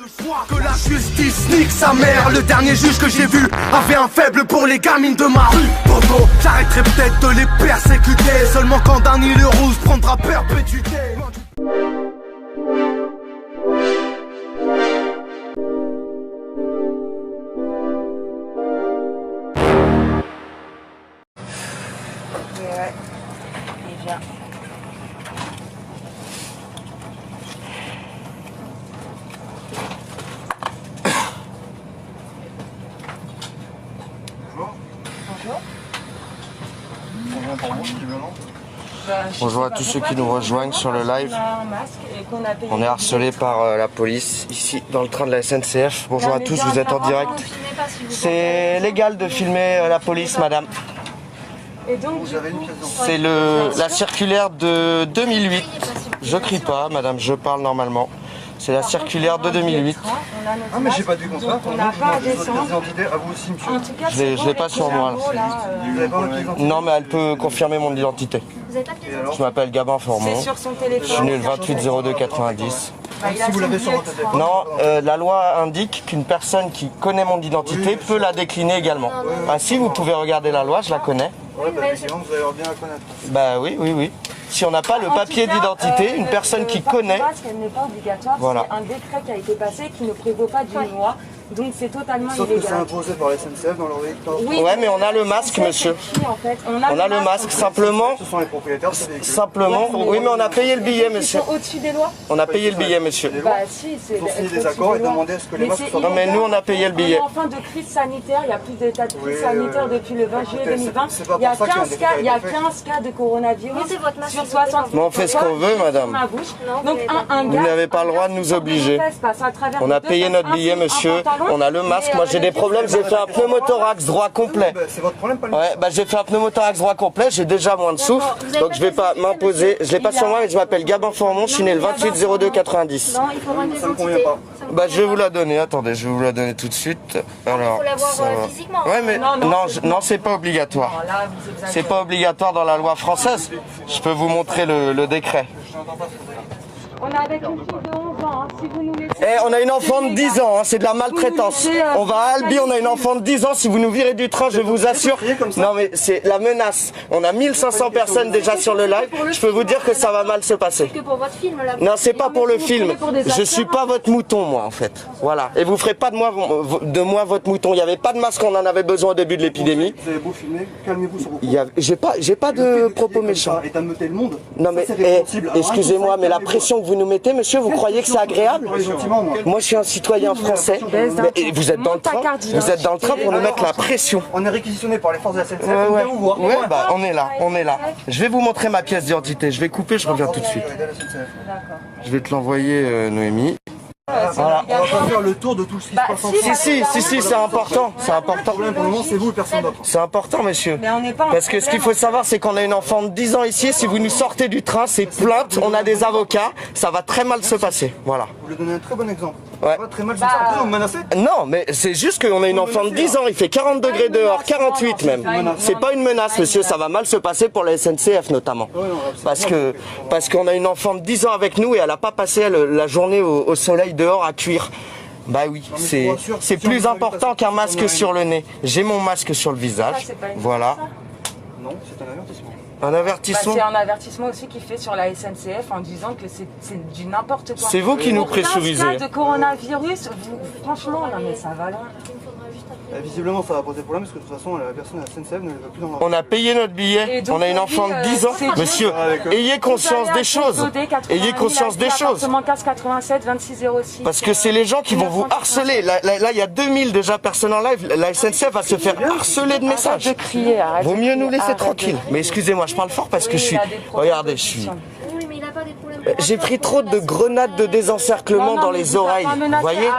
Que la justice nique sa mère. Le dernier juge que j'ai vu avait un faible pour les gamines de ma rue. Pogo, j'arrêterai peut-être de les persécuter. Seulement quand Danny le Rouge prendra perpétuité. Ouais, il vient. Bonjour à tous ceux qui nous rejoignent sur le live. On est harcelé par la police ici dans le train de la SNCF. Bonjour à tous, vous êtes en direct. C'est légal de filmer la police, madame. C'est la circulaire de 2008. Je crie pas, madame, je parle normalement. C'est la circulaire de 2008. Ah mais j'ai pas du contrat, on n'a pas à descendre. À vous aussi, monsieur. Je l'ai pas sur moi. Non mais elle peut confirmer mon identité. Je m'appelle Gabin Formon. Je suis né le 28 02 90. Si vous l'avez sur votre téléphone. Non, la loi indique qu'une personne qui connaît mon identité peut la décliner également. Ah si, vous pouvez regarder la loi, je la connais. Ouais, bah effectivement, vous allez bien la connaître. Bah oui, oui, oui. Si on n'a pas le papier d'identité, une personne qui connaît... Elle n'est pas obligatoire, voilà. C'est un décret qui a été passé qui ne prévaut pas d'une loi, donc c'est totalement illégal. Sauf que c'est imposé par la SNCF dans leur véhicule. Oui, ouais, mais on a le masque, monsieur. En fait. On a le masque, simplement... Ce sont les propriétaires de ces véhicules. Simplement, oui, mais on a payé le billet, monsieur. Ils sont au-dessus des lois. On a payé le billet, monsieur. Bah si, c'est... Ils ont signé des accords et demandé à ce que les masques soient... Non, mais nous, on a payé le billet. On est en fin de crise sanitaire, il n'y a plus d'état de crise sanitaire depuis le 20 juillet 2020. Il y a 15 cas de coronavirus sur 60. Mais on fait ce qu'on veut, madame. Donc, vous n'avez pas le droit de nous obliger. On a payé notre billet, monsieur. On a le masque. Moi, j'ai des problèmes. J'ai fait un pneumothorax droit complet. C'est votre problème, pas le ouais, bah, j'ai fait un pneumothorax droit complet. J'ai déjà moins de souffle. Donc, je vais pas m'imposer. Je l'ai pas sur moi, mais je m'appelle Gabin Formon. Je suis né le 28 02 90. Non, il faut rendre ça me convient pas. Bah, je vais vous la donner. Attendez, je vais vous la donner tout de suite. Alors, faut l'avoir physiquement. Ouais, mais non, c'est pas obligatoire. C'est pas obligatoire dans la loi française. Je peux vous montrer le décret. On est avec une fille de 11 ans, hein. Si vous nous laissez... On a une enfant de 10 ans, hein. C'est de la maltraitance. On va à Albi, on a une enfant de 10 ans, si vous nous virez du train, je vous assure. Non mais c'est la menace. On a 1500 personnes déjà sur le live, je peux vous dire que ça va mal se passer. Que pour votre film, là. Non, c'est pas pour le film. Je suis pas votre mouton, moi, en fait. Voilà. Et vous ferez pas de moi votre mouton. Il n'y avait pas de masque, on en avait besoin au début de l'épidémie. Vous avez beau filmer, calmez-vous sur vos propos. J'ai pas de propos méchants. Et d'ameuter le monde. Non mais, excusez-moi, mais la pression que vous nous mettez, monsieur, vous croyez que c'est agréable? Moi, je suis un citoyen français. Mais vous êtes dans le train. Vous êtes dans le train pour nous mettre la pression. On est réquisitionné par les forces de la SNCF. Ouais, bah on est là, on est là. Je vais vous montrer ma pièce d'identité. Je vais couper, je reviens tout de suite. Je vais te l'envoyer, Noémie. Voilà. On va pas faire le tour de tout ce qui se passe en France. Si, c'est important. C'est important. Le problème pour le moment, c'est vous et personne d'autre. C'est important, monsieur. Parce que ce qu'il faut savoir, c'est qu'on a une enfant de 10 ans ici. Si vous nous sortez du train, c'est plainte. On a des avocats. Ça va très mal se passer. Voilà. Vous lui donnez un très bon exemple. Ouais. Ça va très mal se passer. Vous menacez? Non, mais c'est juste qu'on a une enfant de 10 ans. Il fait 40 degrés dehors, 48 même. C'est pas une menace, monsieur. Ça va mal se passer pour la SNCF notamment. Parce qu'on a une enfant de 10 ans avec nous et elle a pas passé la journée au soleil dehors à cuire. Bah oui, c'est plus important qu'un masque sur le nez. J'ai mon masque sur le visage. Voilà. Non, c'est un avertissement. Un avertissement. C'est un avertissement aussi qui fait sur la SNCF en disant que c'est du n'importe quoi. C'est vous qui nous pressurisez. Pour 15 cas de coronavirus, franchement, non mais ça va loin. Visiblement, ça va poser problème parce que de toute façon, la personne à la SNCF ne va plus dans la... On a payé notre billet, on a une enfant de 10 ans. Monsieur, ayez conscience des choses. Ayez conscience des choses. Parce que c'est les gens qui vont vous harceler. Là, il y a 2000 déjà personnes en live. La SNCF va se faire harceler de messages. Vaut mieux nous laisser tranquilles. Mais excusez-moi, je parle fort parce que je suis... Regardez, je suis... J'ai pris trop de grenades de désencerclement dans les oreilles. Vous voyez?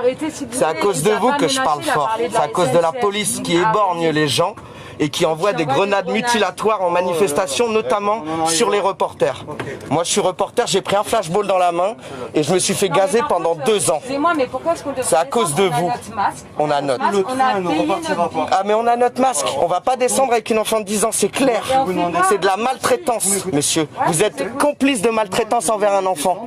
C'est à cause de vous que je parle fort. C'est à cause de la police qui éborgne les gens et qui envoie des grenades mutilatoires en manifestation, notamment sur les reporters. Moi, je suis reporter, j'ai pris un flashball dans la main et je me suis fait gazer pendant 2 ans. Excusez-moi, mais pourquoi est-ce qu'on devrait... C'est à cause de vous. On a notre... Ah, mais on a notre masque. On va pas descendre avec une enfant de 10 ans, c'est clair. C'est de la maltraitance, monsieur. Vous êtes complice de maltraitance envers un enfant.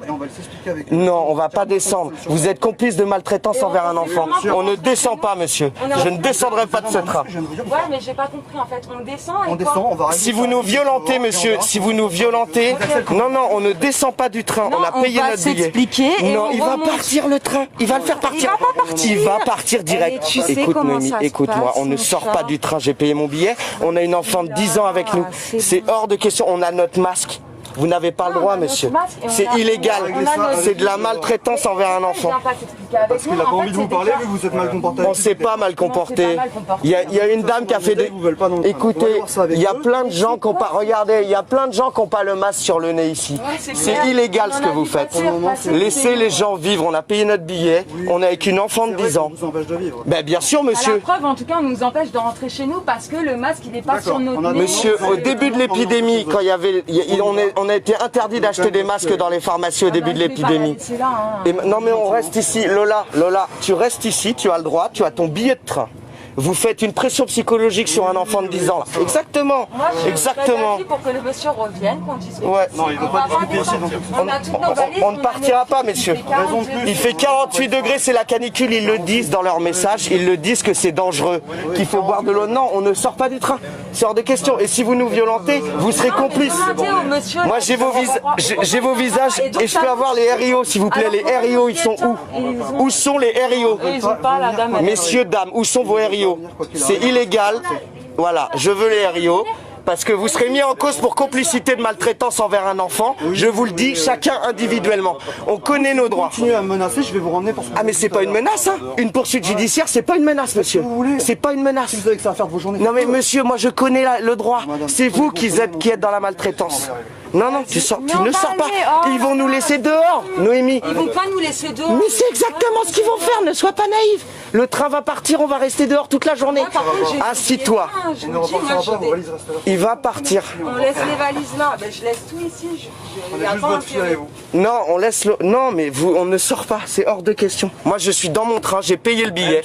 Non, on va pas descendre. Vous êtes complice de maltraitance envers un enfant. On ne descend pas, monsieur. Je ne descendrai pas de ce train. Ouais, mais j'ai pas compris en fait. On descend et on descend, on va si vous nous violentez, monsieur, si vous nous violentez, non, non, on ne descend pas du train. On a payé notre billet. Non, il va partir le train. Il va le faire partir. Il va partir direct. Écoute, Noémie, écoute-moi. On ne sort pas du train. J'ai payé mon billet. On a une enfant de 10 ans avec nous. C'est hors de question. On a notre masque. Vous n'avez pas le droit, monsieur. C'est illégal. C'est de la maltraitance envers un enfant. Parce qu'il n'a pas envie de vous parler, mais vous êtes mal comporté. On s'est pas mal comporté. Il y a une dame qui a fait des... Écoutez, il y a plein de gens qui n'ont pas... Regardez, il y a plein de gens qui n'ont pas le masque sur le nez ici. C'est illégal ce que vous faites. Laissez les gens vivre. On a payé notre billet. On est avec une enfant de 10 ans. Ben bien sûr, monsieur. La preuve, en tout cas, on nous empêche de rentrer chez nous parce que le masque, il n'est pas sur notre nez. Monsieur, au début de l'épidémie, quand il y avait... On a été interdit d'acheter des masques dans les pharmacies au début de l'épidémie. Non mais on reste ici. Lola, tu restes ici, tu as le droit, tu as ton billet de train. Vous faites une pression psychologique sur un enfant de 10 ans. Exactement. Moi, exactement. Pour que le monsieur revienne, qu'on discute. Ouais. Non, il ne veut pas discuter ici. On ne partira pas, messieurs. Il fait 48 degrés, c'est la canicule. Ils le disent dans leur message. Ils le disent que c'est dangereux, qu'il faut boire de l'eau. Non, on ne sort pas du train. C'est hors de question. Et si vous nous violentez, vous serez complices. Moi, j'ai vos visages et je peux avoir les RIO, s'il vous plaît. Les RIO, ils sont où? Où sont les RIO? Messieurs, dames, où sont vos RIO? C'est illégal. Voilà, je veux les RIO. Parce que vous serez mis en cause pour complicité de maltraitance envers un enfant. Je vous le dis, chacun individuellement. On connaît nos droits. Continuez à me menacer, je vais vous ramener parce que... Ah mais c'est pas une menace, hein. Une poursuite judiciaire, c'est pas une menace, monsieur. C'est pas une menace. Vous savez que ça va faire de vos journées. Non mais monsieur, moi je connais le droit. C'est vous qui êtes dans la maltraitance. Non, non, tu ne sors pas. Ils vont nous laisser dehors, Noémie. Ils vont pas nous laisser dehors. Mais c'est exactement ce qu'ils vont faire, ne sois pas naïf. Le train va partir, on va rester dehors toute la journée. Assis-toi. Il va partir. On laisse les valises là. Ben, je laisse tout ici. On a juste votre fille avec vous. Non, on laisse le... Non, mais on ne sort pas, c'est hors de question. Moi, je suis dans mon train, j'ai payé le billet.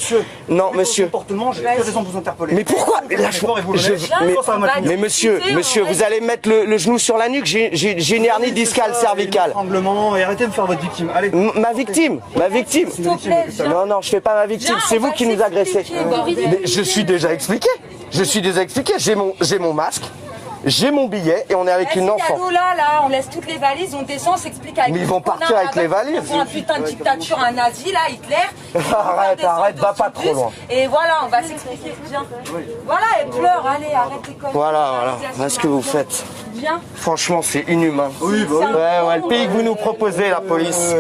Non, monsieur. J'ai raison de vous interpeller. Mais pourquoi? Mais monsieur, vous allez mettre le genou sur la nuque, j'ai une hernie discale cervicale. Et arrêtez de faire votre victime. Allez. Ma victime. Non, non, je fais pas ma victime, c'est vous qui nous agressez. Mais je suis déjà expliqué. J'ai mon masque. J'ai mon billet et on est avec une enfant. Là, on laisse toutes les valises, on descend, on s'explique avec. Mais ils vont partir avec les valises. Un putain de dictature, un nazi là, Hitler. Arrête, va pas trop loin. Et voilà, on va s'expliquer. Viens. Voilà, elle pleure, allez, arrête tes conneries. Voilà. Voilà ce que vous faites. Viens. Franchement, c'est inhumain. Oui, bah oui. Ouais, le pays que vous nous proposez, la police.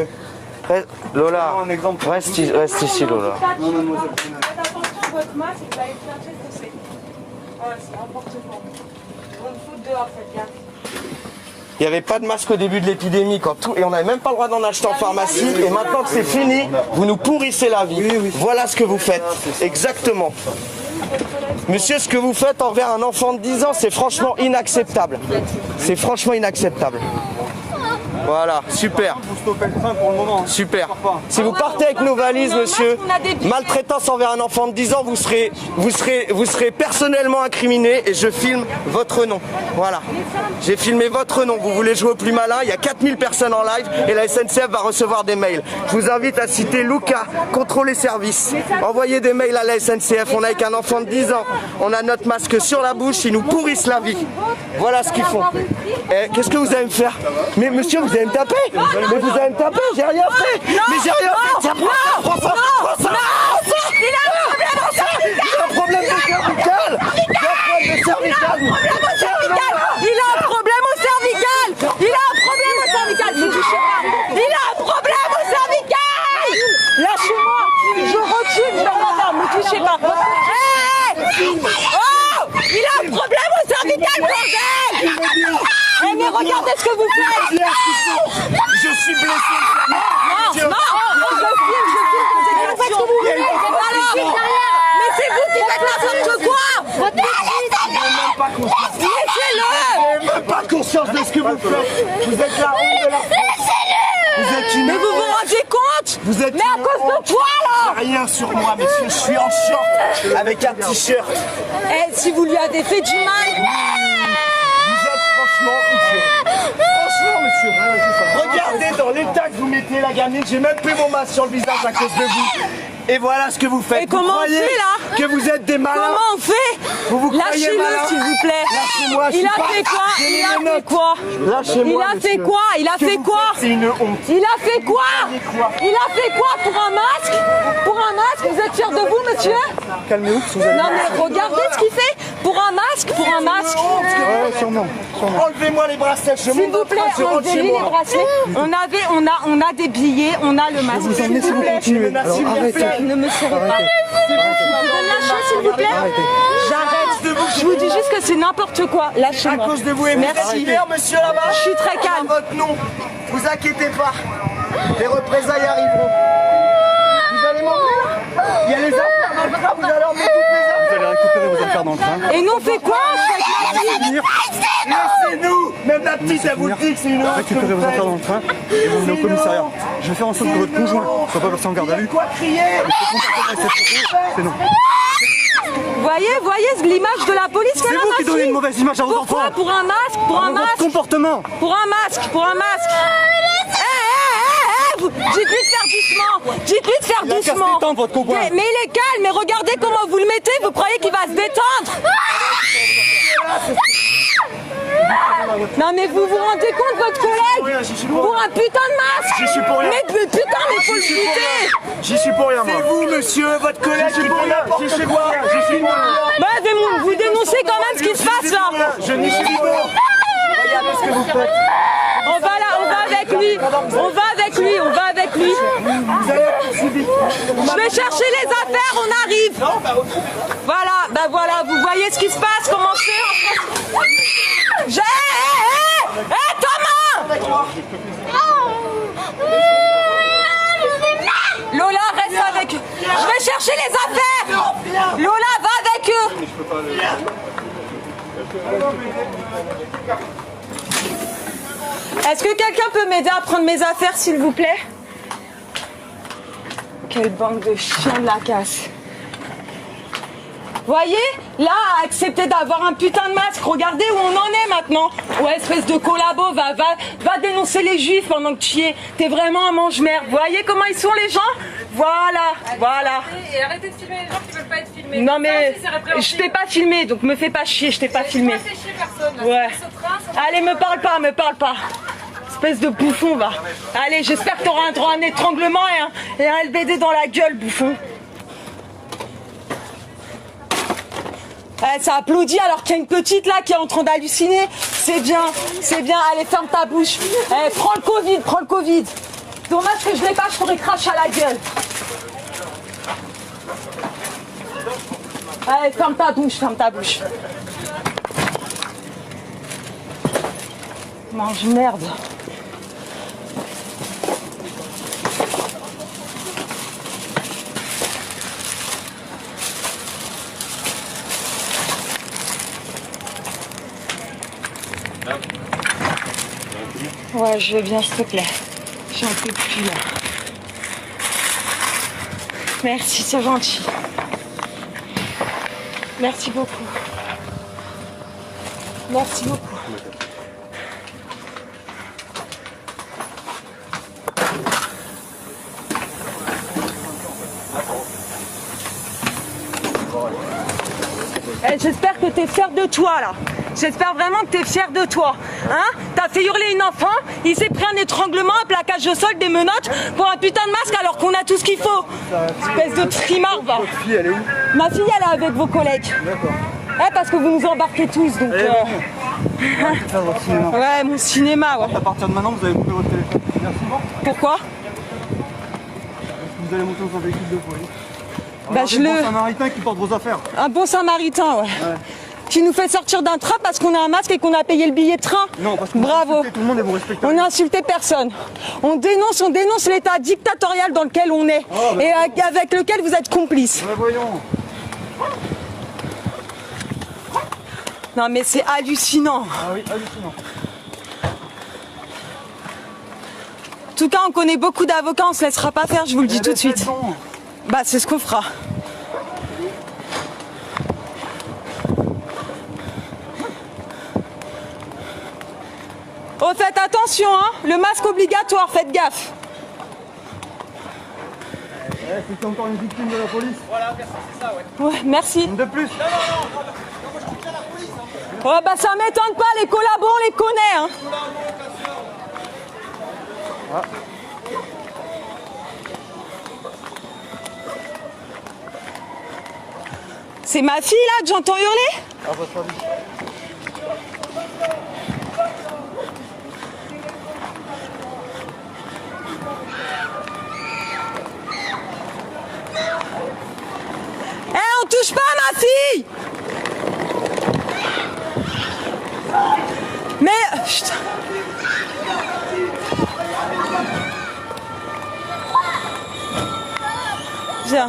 Lola, reste ici, Lola. Non, mademoiselle. Faites attention à votre masque et vous allez faire ce que c'est. Voilà, c'est n'importe quoi. Il n'y avait pas de masque au début de l'épidémie et on n'avait même pas le droit d'en acheter en pharmacie. Et maintenant que c'est fini, vous nous pourrissez la vie. Voilà ce que vous faites. Exactement. Monsieur, ce que vous faites envers un enfant de 10 ans, c'est franchement inacceptable. C'est franchement inacceptable. Voilà, super. Vous stoppez le train pour le moment. Super. Si vous partez avec nos valises, monsieur, maltraitance envers un enfant de 10 ans, vous serez personnellement incriminé et je filme votre nom. Voilà. J'ai filmé votre nom. Vous voulez jouer au plus malin, il y a 4000 personnes en live et la SNCF va recevoir des mails. Je vous invite à citer Luca, contrôle les services. Envoyez des mails à la SNCF. On est avec un enfant de 10 ans. On a notre masque sur la bouche, ils nous pourrissent la vie. Voilà ce qu'ils font. Qu'est-ce que vous allez me faire? Mais monsieur, vous allez me taper? Mais vous allez me taper? J'ai rien fait! Mais j'ai rien fait! Tiens, prends ça! Il a un problème cervical! Il a un problème au cervical! Il a un problème au cervical! Ne touchez pas! Il a un problème au cervical! Lâchez-moi! Je recule, madame, ne touchez pas! Oh! Il a un problème au cervical, bordel! Mais regardez ce que vous faites! Je suis blessé! Non, je filme, mais c'est vous qui faites n'importe quoi! conscience de ce que vous faites. Vous êtes la honte de la France. Vous êtes une Mais vous vous rendez compte? Vous êtes Mais à une cause de honte. toi là! Rien sur moi, monsieur. Je suis en short avec un t-shirt. Eh, si vous lui avez fait du mal. Vous êtes franchement idiot. Franchement, monsieur. Regardez dans l'état que vous mettez la gamine. J'ai même plus mon masque sur le visage à cause de vous. Et voilà ce que vous faites. Et comment vous on croyez fait, là? que vous êtes des malins? Comment on fait? Vous croyez Lâchez-le malin? s'il vous plaît. Lâchez-moi, je Il suis a pas- fait quoi? J'ai Il les a fait menottes. quoi? Lâchez-moi, Il a fait monsieur. quoi? Il a Ce que fait vous quoi? faites, c'est une honte. Il a fait quoi? quoi? Il a fait quoi pour un masque? Pour un masque? Vous êtes fiers de vous, monsieur? Calmez-vous, si vous allez. Non mais regardez ce qu'il fait. Pour un masque, pour un masque. Ouais, sûrement. Enlevez-moi les bracelets, je S'il monte vous plaît, je rentre chez enlevez-lui les moi. bracelets. On a des billets, on a le masque. Vous S'il emmenez si vous vous plaît. continuez. Alors S'il vous arrêtez. plaît. Ne me serrez pas. Vous pouvez me lâcher, s'il vous plaît. Arrêtez. J'arrête. Je vous dis juste que c'est n'importe quoi. À Lâchez-moi. cause de vous et Merci. monsieur là-bas. Je suis très calme. Votre nom. Vous inquiétez pas. Les représailles arriveront. Vous allez m'emmener là? Il y a les affaires dans le train, vous allez emmener toutes mes affaires. Vous allez récupérer vos affaires dans le train. Et nous, on fait quoi avec ma fille? Laissez-nous. Même la petite, elle vous le dit que c'est une honte. Récupérez vos affaires dans le train et vous venez au commissariat. Je vais faire en sorte que votre conjoint ne soit pas placé en garde à vue. Quoi crier? C'est non. Voyez l'image de la police qu'elle C'est a, vous ma qui donnez fille. une mauvaise image à vos Pourquoi? enfants. Pour un masque? Pour un Votre masque? comportement. Pour un masque? Pour un masque? Dites-lui de faire doucement. Dites-lui de faire Il a qu'à se doucement. détendre, votre copain. Mais il est calme. Mais regardez comment vous le mettez. Vous croyez qu'il va se détendre? Non mais vous vous rendez compte, votre collègue? Pour un putain de masque? J'y suis pour rien. Mais putain, mais faut le buter. J'y suis pour rien, moi. C'est vous, monsieur, votre collègue qui fait n'importe quoi. J'y suis pour rien. Bah, vous dénoncez quand même ce qui se passe là. Je n'y suis pas. Regardez ce que vous faites. On va avec lui. Vous allez être poursuivi. Je vais chercher les affaires, on arrive. Voilà, vous voyez ce qui se passe, comment c'est. Thomas! Lola, reste avec eux. Je vais chercher les affaires. Lola, va avec eux. Est-ce que quelqu'un peut m'aider à prendre mes affaires, s'il vous plaît? Quelle bande de chiens de la casse. Voyez, là, a accepté d'avoir un putain de masque. Regardez où on en est maintenant. Ouais, espèce de collabo, va dénoncer les juifs pendant que tu y es. T'es vraiment un mange-merde. Vous voyez comment ils sont les gens? Voilà. Et arrêtez de filmer les gens qui veulent pas être filmés. Non mais, Ça, c'est répréhensible. je t'ai pas filmé, donc me fais pas chier, je t'ai pas filmé. Pas fait chier personne. Ouais. Ce train, ça- Allez, me parle pas. Espèce de bouffon, va. Allez, j'espère que t'auras un droit à un étranglement et un LBD dans la gueule, bouffon. Ça applaudit alors qu'il y a une petite là qui est en train d'halluciner. C'est bien. Allez, ferme ta bouche. Prends le Covid. Dommage que je l'ai pas, je pourrais cracher à la gueule. Allez, ferme ta bouche. Mange merde. Ouais, je vais bien, s'il te plaît. J'ai un peu de plus là. Merci, c'est gentil. Merci beaucoup. J'espère que t'es fier de toi là. J'espère vraiment que t'es fier de toi. Hein? T'as fait hurler une enfant, il s'est pris un étranglement, un plaquage au sol, des menottes pour un putain de masque alors qu'on a tout ce qu'il faut. Espèce de trimard, va. Votre fille, elle est où? Ma fille, elle est avec vos collègues. D'accord. Ouais, parce que vous nous embarquez tous, donc... Faire votre cinéma. Ouais, mon cinéma, ouais. À partir de maintenant, vous allez couper votre téléphone. Merci. Pourquoi? Vous allez monter dans un véhicule de police. Bah, Regardez le bon samaritain qui porte vos affaires. Un bon samaritain, ouais. Qui nous fait sortir d'un train parce qu'on a un masque et qu'on a payé le billet de train. Non, parce que vous Bravo. insultez tout le monde et vous respectez. On n'a insulté personne. On dénonce l'état dictatorial dans lequel on est et avec lequel vous êtes complices. Ouais, voyons. Non mais c'est hallucinant. Ah oui, hallucinant. tout cas, on connaît beaucoup d'avocats, on se laissera pas faire, je vous le dis tout de suite. Bah, c'est ce qu'on fera. Oh, faites attention, hein, le masque obligatoire, faites gaffe. C'est encore une victime de la police. Voilà, c'est ça, ouais. Ouais, merci. Une de plus. Ouais, bah ça m'étonne pas, les collabos, on les connaît, hein. C'est ma fille, là, que j'entends hurler? À votre avis. On touche pas à ma fille! Mais... Putain. Viens.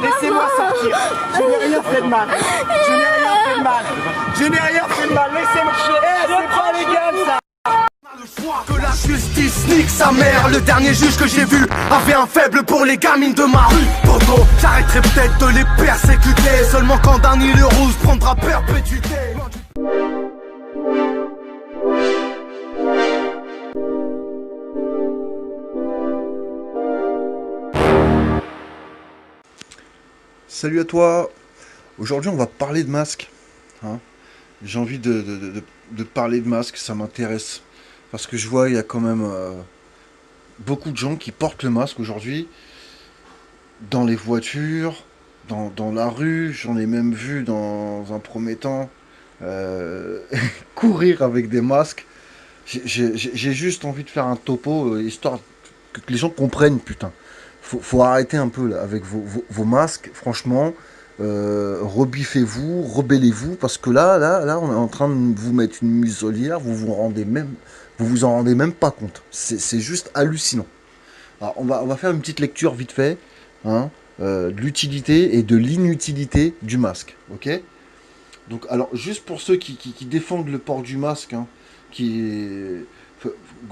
Laissez-moi sortir. Je n'ai rien fait de mal. Je n'ai rien fait de mal. Je n'ai rien fait de mal. Laissez-moi. C'est pas légal ça. Le choix que la justice nique sa mère. Le dernier juge que j'ai vu avait un faible pour les gamines de ma rue. Poto, j'arrêterai peut-être de les persécuter. Seulement quand Danny le Rouge prendra perpétuité. Salut à toi. Aujourd'hui on va parler de masques, hein. J'ai envie de parler de masques, ça m'intéresse. Parce que je vois il y a quand même beaucoup de gens qui portent le masque aujourd'hui. Dans les voitures, dans la rue, j'en ai même vu dans un premier temps courir avec des masques. J'ai juste envie de faire un topo, histoire que les gens comprennent, putain. Faut arrêter un peu là, avec vos masques, franchement. Rebiffez-vous, rebellez-vous, parce que là, on est en train de vous mettre une muselière, vous vous en rendez même pas compte. C'est juste hallucinant. Alors, on va faire une petite lecture vite fait, hein, de l'utilité et de l'inutilité du masque, ok? Donc, alors, juste pour ceux qui défendent le port du masque, hein,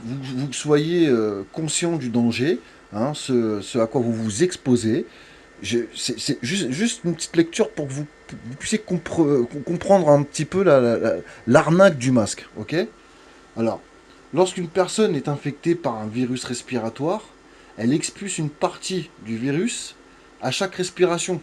vous soyez conscient du danger, hein, ce à quoi vous vous exposez. C'est juste une petite lecture pour que vous puissiez comprendre un petit peu l'arnaque du masque, ok? Alors, lorsqu'une personne est infectée par un virus respiratoire, elle expulse une partie du virus à chaque respiration.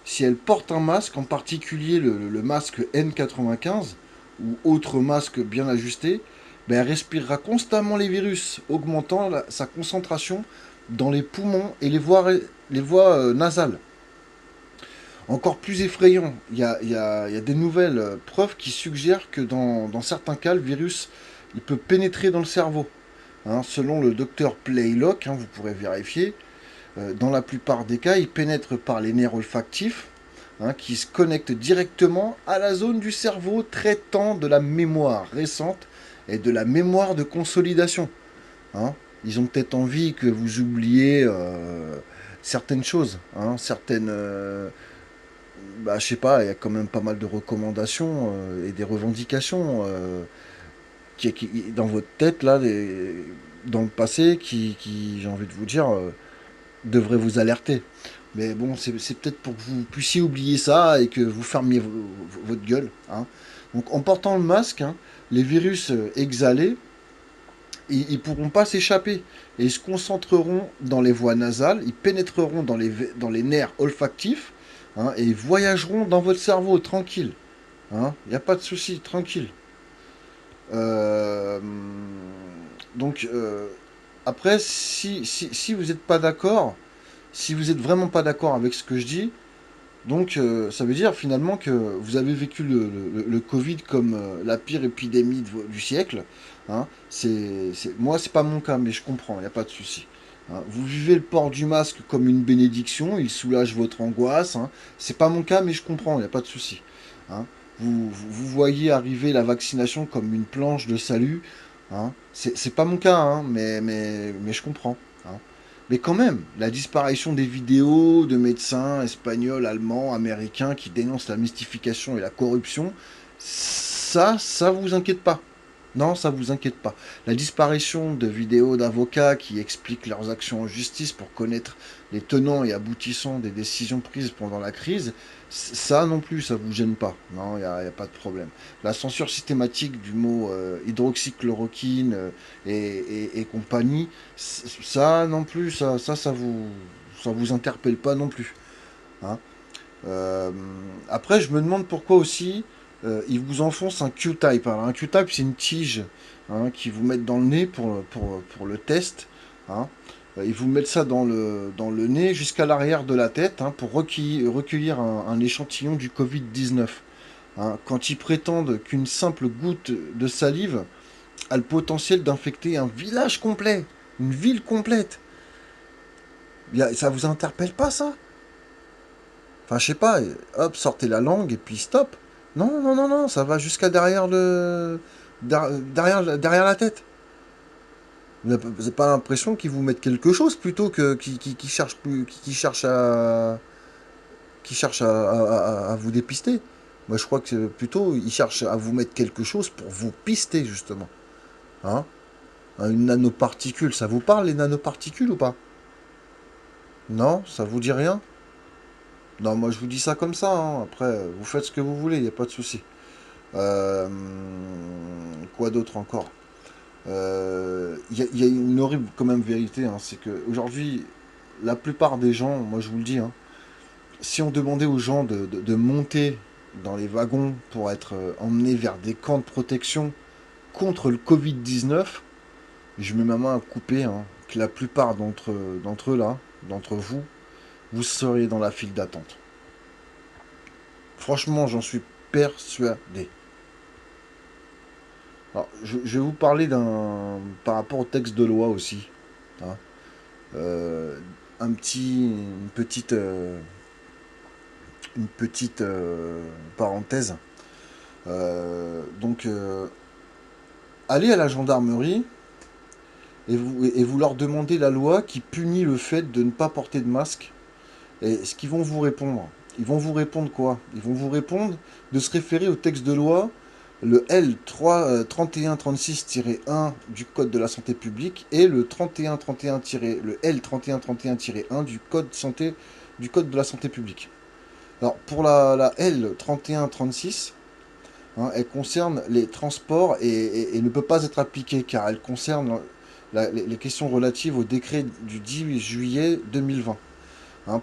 Si elle porte un masque, en particulier le masque N95 ou autre masque bien ajusté, ben elle respirera constamment les virus, augmentant sa concentration dans les poumons et les voies nasales. Encore plus effrayant, il y a des nouvelles preuves qui suggèrent que dans certains cas, le virus il peut pénétrer dans le cerveau. Hein, selon le docteur Playlock, hein, vous pourrez vérifier, dans la plupart des cas, il pénètre par les nerfs olfactifs, hein, qui se connectent directement à la zone du cerveau traitant de la mémoire récente et de la mémoire de consolidation. Hein. Ils ont peut-être envie que vous oubliez certaines choses, hein, certaines... je sais pas, il y a quand même pas mal de recommandations et des revendications qui dans votre tête, là, dans le passé, qui j'ai envie de vous dire, devraient vous alerter. Mais bon, c'est peut-être pour que vous puissiez oublier ça et que vous fermiez votre gueule. Hein. Donc en portant le masque, hein, les virus exhalés, ils ne pourront pas s'échapper. Et ils se concentreront dans les voies nasales, ils pénétreront dans les nerfs olfactifs, hein, et ils voyageront dans votre cerveau, tranquille. Il n'y a pas de souci, tranquille. Donc, après, si vous n'êtes pas d'accord, si vous n'êtes vraiment pas d'accord avec ce que je dis, donc ça veut dire finalement que vous avez vécu le Covid comme la pire épidémie du siècle. Hein. Moi, c'est pas mon cas, mais je comprends, il n'y a pas de souci. Hein. Vous vivez le port du masque comme une bénédiction, il soulage votre angoisse. Hein. C'est pas mon cas, mais je comprends, il n'y a pas de souci. Hein. Vous voyez arriver la vaccination comme une planche de salut. Hein. C'est pas mon cas, hein, mais je comprends. Hein. Mais quand même, la disparition des vidéos de médecins espagnols, allemands, américains qui dénoncent la mystification et la corruption, ça vous inquiète pas. Non, ça vous inquiète pas. La disparition de vidéos d'avocats qui expliquent leurs actions en justice pour connaître les tenants et aboutissants des décisions prises pendant la crise, ça non plus, ça vous gêne pas. Non, il n'y a pas de problème. La censure systématique du mot hydroxychloroquine et compagnie, ça non plus, ça vous interpelle pas non plus. Hein. Après, je me demande pourquoi aussi ils vous enfoncent un Q-type. Alors, un Q-type, c'est une tige qui vous mettent dans le nez pour le test. Hein. Ils vous mettent ça dans le nez jusqu'à l'arrière de la tête pour recueillir un échantillon du Covid-19. Hein. Quand ils prétendent qu'une simple goutte de salive a le potentiel d'infecter un village complet, une ville complète. Ça vous interpelle pas, ça? Enfin, je sais pas, hop, sortez la langue et puis stop. Non, non, non, non, ça va jusqu'à derrière derrière la tête. Vous n'avez pas l'impression qu'ils vous mettent quelque chose plutôt que qui cherchent à vous dépister. Moi, je crois que plutôt ils cherchent à vous mettre quelque chose pour vous pister justement. Hein? Une nanoparticule, ça vous parle les nanoparticules ou pas? Non, ça vous dit rien? Non, moi je vous dis ça comme ça, hein. Après, vous faites ce que vous voulez, il n'y a pas de souci. Quoi d'autre encore? Il y a une horrible quand même vérité, hein, c'est que aujourd'hui, la plupart des gens, moi je vous le dis, hein, si on demandait aux gens de monter dans les wagons pour être emmenés vers des camps de protection contre le Covid-19, je mets ma main à couper, hein, que la plupart d'entre eux là, d'entre vous, vous seriez dans la file d'attente. Franchement, j'en suis persuadé. Alors, je vais vous parler par rapport au texte de loi aussi. Hein. Une petite parenthèse. Allez à la gendarmerie et vous leur demandez la loi qui punit le fait de ne pas porter de masque. Et ce qu'ils vont vous répondre, ils vont vous répondre quoi? Ils vont vous répondre de se référer au texte de loi, le L3136-1 du Code de la santé publique et le L3131-1 du Code de la santé publique. Alors pour la L3136, elle concerne les transports et ne peut pas être appliquée car elle concerne les questions relatives au décret du 10 juillet 2020.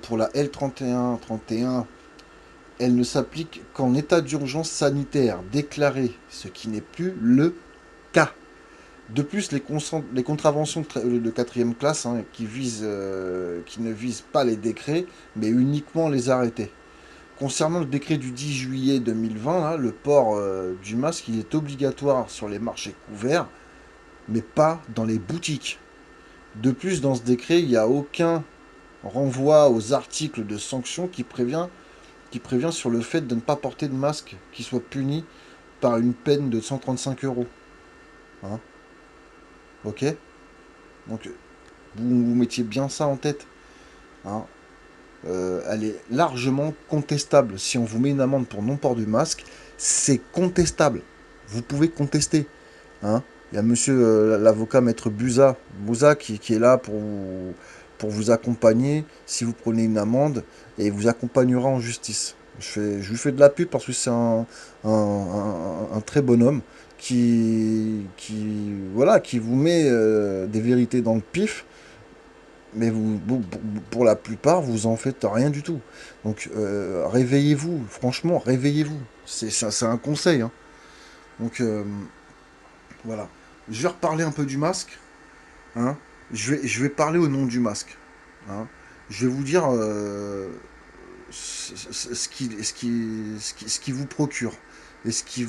Pour la L3131, elle ne s'applique qu'en état d'urgence sanitaire déclaré, ce qui n'est plus le cas. De plus, les contraventions de 4e classe qui ne visent pas les décrets, mais uniquement les arrêtés. Concernant le décret du 10 juillet 2020, le port du masque il est obligatoire sur les marchés couverts, mais pas dans les boutiques. De plus, dans ce décret, il n'y a aucun renvoie aux articles de sanctions qui prévient sur le fait de ne pas porter de masque qui soit puni par une peine de 135 €. Hein? Ok? Donc, vous mettiez bien ça en tête. Hein? Elle est largement contestable. Si on vous met une amende pour non-port du masque, c'est contestable. Vous pouvez contester. Hein? Il y a monsieur l'avocat maître Bouza qui est là pour vous accompagner si vous prenez une amende et vous accompagnera en justice. Je lui fais de la pub parce que c'est un très bon homme qui vous met des vérités dans le pif, mais pour la plupart, vous en faites rien du tout. Donc réveillez-vous, franchement, réveillez-vous. C'est un conseil. Hein. Donc voilà. Je vais reparler un peu du masque. Hein. Je vais parler au nom du masque. Hein. Je vais vous dire ce qui vous procure et ce qui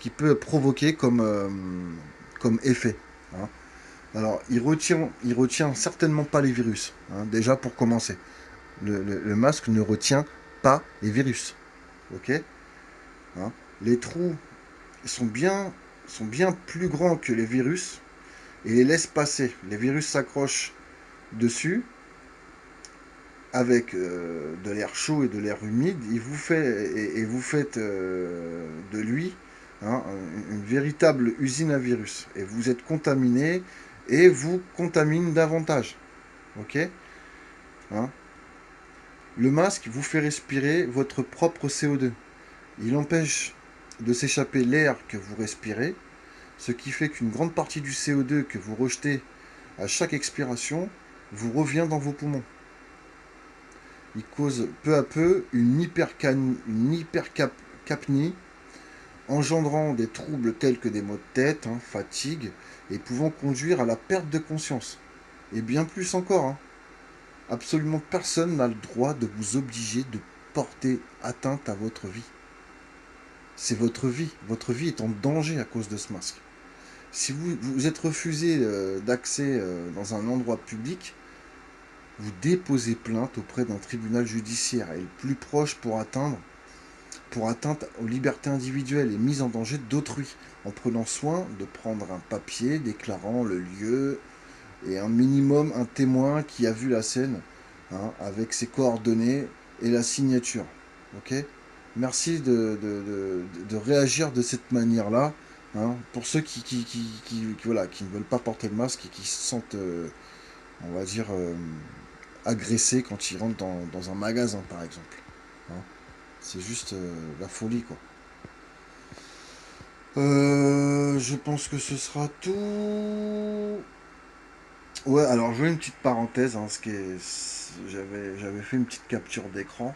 peut provoquer comme effet. Hein. Alors, il retient certainement pas les virus. Hein, déjà pour commencer, le masque ne retient pas les virus. Ok. Hein. Les trous sont bien plus grands que les virus. Et les laisse passer. Les virus s'accrochent dessus avec de l'air chaud et de l'air humide. Et vous faites de lui hein, une véritable usine à virus. Et vous êtes contaminé et vous contamine davantage. Ok, hein. Le masque vous fait respirer votre propre CO2. Il empêche de s'échapper l'air que vous respirez, ce qui fait qu'une grande partie du CO2 que vous rejetez à chaque expiration vous revient dans vos poumons. Il cause peu à peu une hypercapnie, engendrant des troubles tels que des maux de tête, hein, fatigue, et pouvant conduire à la perte de conscience. Et bien plus encore. Hein. Absolument personne n'a le droit de vous obliger de porter atteinte à votre vie. C'est votre vie. Votre vie est en danger à cause de ce masque. Si vous êtes refusé d'accès dans un endroit public, vous déposez plainte auprès d'un tribunal judiciaire et le plus proche pour atteinte aux libertés individuelles et mise en danger d'autrui, en prenant soin de prendre un papier déclarant le lieu et un minimum un témoin qui a vu la scène, hein, avec ses coordonnées et la signature. Ok ? Merci de réagir de cette manière-là, hein, pour ceux qui ne veulent pas porter le masque et qui se sentent, on va dire, agressés quand ils rentrent dans un magasin, par exemple. Hein. C'est juste la folie, quoi. Je pense que ce sera tout. Ouais, alors je veux une petite parenthèse, hein, j'avais fait une petite capture d'écran.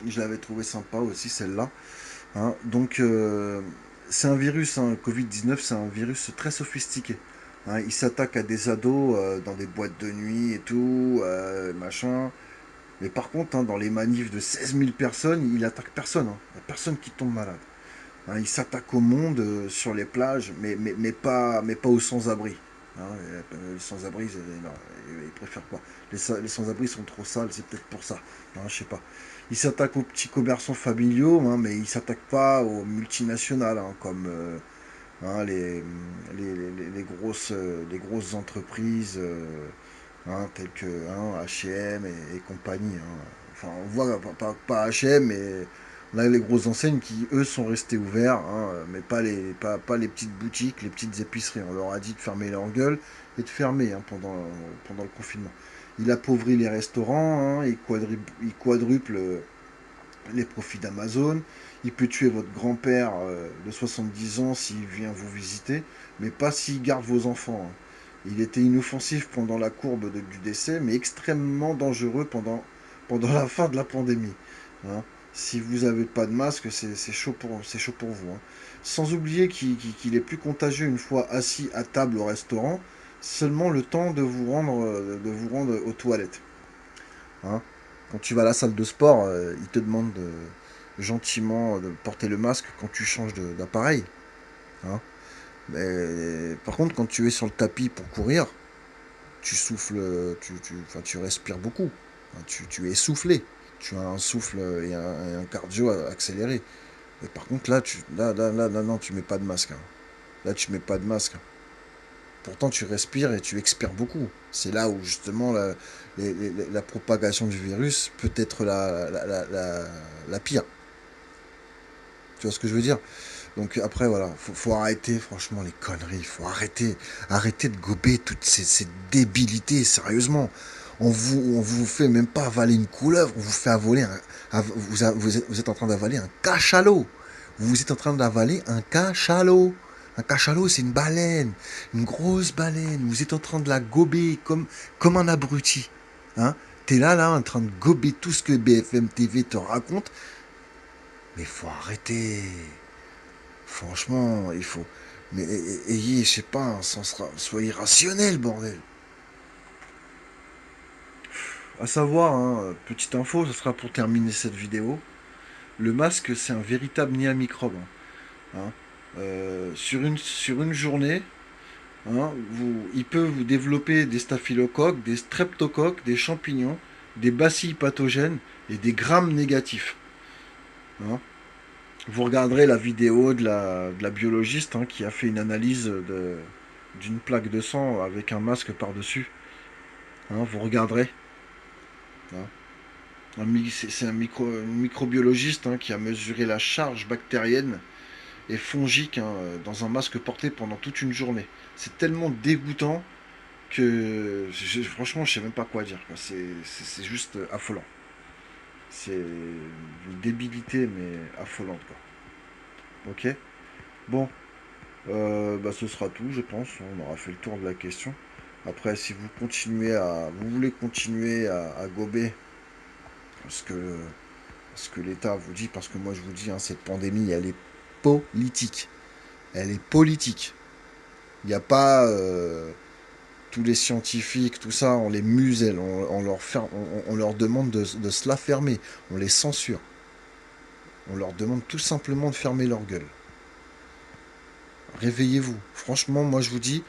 Je l'avais trouvé sympa aussi, celle-là. Hein. Donc, c'est un virus, hein, Covid-19, c'est un virus très sophistiqué. Hein. Il s'attaque à des ados dans des boîtes de nuit et tout, machin. Mais par contre, hein, dans les manifs de 16 000 personnes, il attaque personne. Hein. Il n'y a personne qui tombe malade. Hein. Il s'attaque au monde sur les plages, mais pas aux sans-abri. Hein. Les sans-abri, ils préfèrent pas. Les sans-abri sont trop sales, c'est peut-être pour ça. Hein, je sais pas. Il s'attaque aux petits commerçants familiaux, hein, mais il s'attaque pas aux multinationales, hein, comme hein, les grosses entreprises, hein, telles que hein, H&M et compagnie. Hein. Enfin, on voit pas H&M, mais on a les grosses enseignes qui, eux, sont restés ouverts, hein, mais pas les petites boutiques, les petites épiceries. On leur a dit de fermer leur gueule et de fermer, hein, pendant le confinement. Il appauvrit les restaurants, hein, il quadruple les profits d'Amazon. Il peut tuer votre grand-père de 70 ans s'il vient vous visiter, mais pas s'il garde vos enfants. Hein. Il était inoffensif pendant la courbe du décès, mais extrêmement dangereux pendant la fin de la pandémie. Hein. Si vous n'avez pas de masque, c'est chaud pour vous. Hein. Sans oublier qu'il est plus contagieux une fois assis à table au restaurant, seulement le temps de vous rendre aux toilettes. Hein. Quand tu vas à la salle de sport, ils te demandent gentiment de porter le masque quand tu changes d'appareil. Hein. Mais, par contre, quand tu es sur le tapis pour courir, tu souffles, tu respires beaucoup. Hein. Tu es essoufflé. Tu as un souffle et un cardio accéléré. Et par contre, là, non, tu mets pas de masque. Hein. Là, tu mets pas de masque. Hein. Pourtant, tu respires et tu expires beaucoup. C'est là où, justement, la propagation du virus peut être la pire. Tu vois ce que je veux dire? Donc, après, voilà, faut arrêter, franchement, les conneries. Il faut arrêter de gober toutes ces débilités, sérieusement. On vous fait même pas avaler une couleuvre, on vous fait avaler vous êtes en train d'avaler un cachalot. Vous êtes en train d'avaler un cachalot. Un cachalot, c'est une baleine, une grosse baleine. Vous êtes en train de la gober comme un abruti. Hein? T'es là, en train de gober tout ce que BFM TV te raconte. Mais faut arrêter. Franchement, il faut... Mais ayez, je sais pas, un sens... Soyez rationnel, bordel. À savoir, hein, petite info, ce sera pour terminer cette vidéo. Le masque, c'est un véritable nid à microbes. Hein. Sur une journée, hein, il peut vous développer des staphylocoques, des streptocoques, des champignons, des bacilles pathogènes et des grammes négatifs. Hein. Vous regarderez la vidéo de la biologiste, hein, qui a fait une analyse d'une plaque de sang avec un masque par-dessus. Hein, vous regarderez. Hein. C'est un microbiologiste, hein, qui a mesuré la charge bactérienne et fongique hein, dans un masque porté pendant toute une journée. C'est tellement dégoûtant que franchement je sais même pas quoi dire. C'est juste affolant. C'est une débilité mais affolante quoi. Ok. Bon, ce sera tout je pense. On aura fait le tour de la question. Après si vous voulez continuer à gober ce que l'État vous dit, parce que moi je vous dis hein, cette pandémie elle est politique. Elle est politique. Il n'y a pas tous les scientifiques, tout ça, on les muselle, on leur demande de se la fermer, on les censure. On leur demande tout simplement de fermer leur gueule. Réveillez-vous. Franchement, moi je vous dis,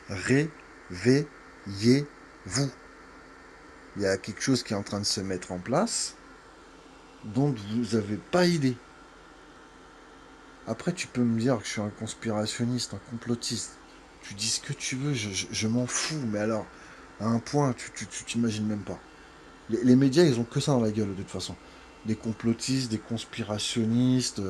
réveillez-vous. Il y a quelque chose qui est en train de se mettre en place dont vous n'avez pas idée. Après, tu peux me dire que je suis un conspirationniste, un complotiste. Tu dis ce que tu veux, je m'en fous. Mais alors, à un point, tu t'imagines même pas. Les médias, ils ont que ça dans la gueule, de toute façon. Des complotistes, des conspirationnistes.